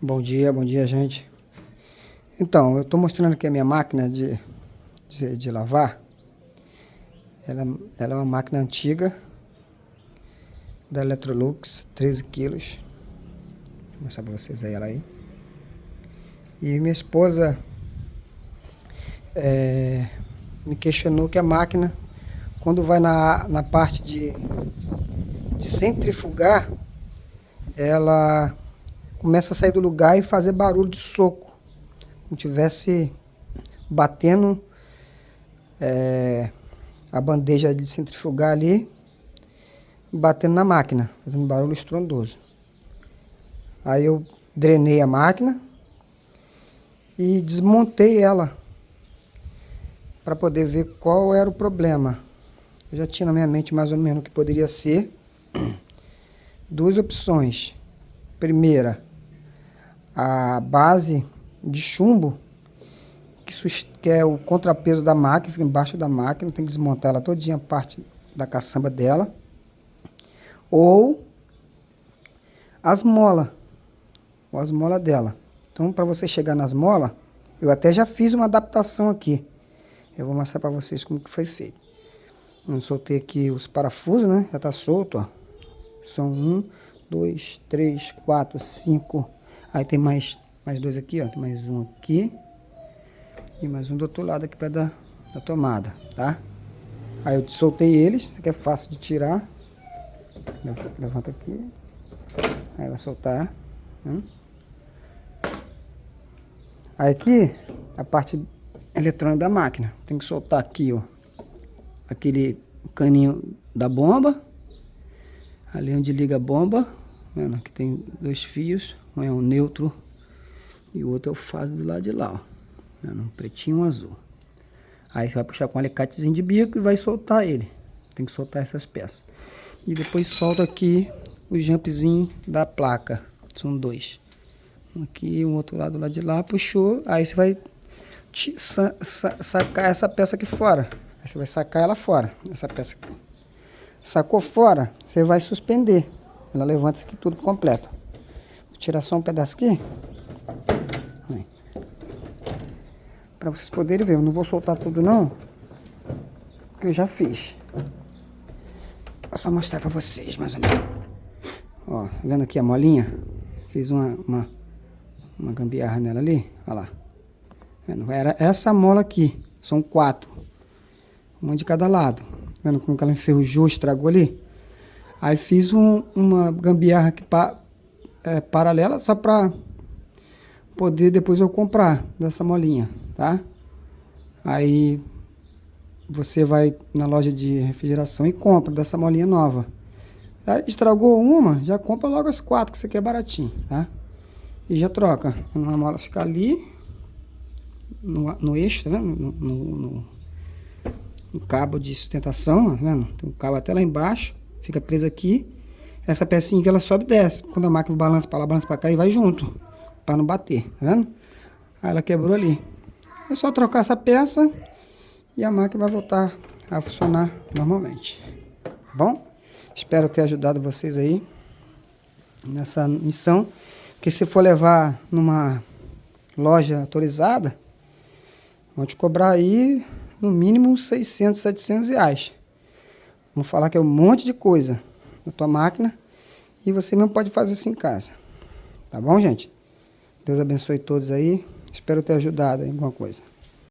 Bom dia, gente. Então, eu estou mostrando aqui a minha máquina de lavar. Ela é uma máquina antiga da Electrolux, 13 quilos. Vou mostrar para vocês aí ela aí. E minha esposa me questionou que a máquina, quando vai na parte de centrifugar, ela começa a sair do lugar e fazer barulho de soco, como tivesse batendo a bandeja de centrifugar ali, batendo na máquina, fazendo barulho estrondoso. Aí eu drenei a máquina e desmontei ela para poder ver qual era o problema. Eu já tinha na minha mente mais ou menos o que poderia ser. Duas opções. Primeira, a base de chumbo, que é o contrapeso da máquina, fica embaixo da máquina, tem que desmontar ela todinha, a parte da caçamba dela. Ou as molas dela. Então, para você chegar nas molas, eu até já fiz uma adaptação aqui. Eu vou mostrar para vocês como que foi feito. Eu soltei aqui os parafusos, né? Já tá solto, ó. São 1, 2, 3, 4, 5. Aí tem mais dois aqui, ó. Tem mais um aqui. E mais um do outro lado aqui perto da tomada, tá? Aí eu soltei eles, isso aqui é fácil de tirar. Levanta aqui. Aí vai soltar. Aí aqui, a parte eletrônica da máquina. Tem que soltar aqui, ó. Aquele caninho da bomba. Ali onde liga a bomba. Vendo? Aqui tem dois fios. Um é o neutro e o outro é o fase do lado de lá, ó. Vendo? Um pretinho e um azul. Aí você vai puxar com um alicatezinho de bico e vai soltar ele. Tem que soltar essas peças. E depois solta aqui o jumpzinho da placa. São dois. Um aqui e um outro lado de lá. Puxou. Aí você vai sacar essa peça aqui fora. Aí você vai sacar ela fora. Essa peça aqui. Sacou fora, você vai suspender. Ela levanta isso aqui tudo completo. Vou tirar só um pedaço aqui. Para vocês poderem ver. Eu não vou soltar tudo não. Porque eu já fiz. Vou só mostrar para vocês mais ou menos. Ó, vendo aqui a molinha? Fiz uma gambiarra nela ali. Olha lá. Vendo? Era essa mola aqui. São 4. Uma de cada lado. Vendo como que ela enferrujou, estragou ali? Aí fiz uma gambiarra aqui paralela, só para poder depois eu comprar dessa molinha, tá? Aí você vai na loja de refrigeração e compra dessa molinha nova. Aí estragou uma, já compra logo as 4, que isso aqui é baratinho, tá? E já troca. Uma mola fica ali, no eixo, tá vendo? No cabo de sustentação, tá vendo? Tem um cabo até lá embaixo, fica preso aqui. Essa pecinha que ela sobe e desce. Quando a máquina balança para lá, balança para cá e vai junto, para não bater, tá vendo? Aí ela quebrou ali. É só trocar essa peça e a máquina vai voltar a funcionar normalmente. Tá bom? Espero ter ajudado vocês aí nessa missão. Porque se for levar numa loja autorizada, vão te cobrar aí no mínimo 600, 700 reais. Vamos falar que é um monte de coisa na tua máquina e você não pode fazer isso em casa. Tá bom, gente? Deus abençoe todos aí. Espero ter ajudado em alguma coisa.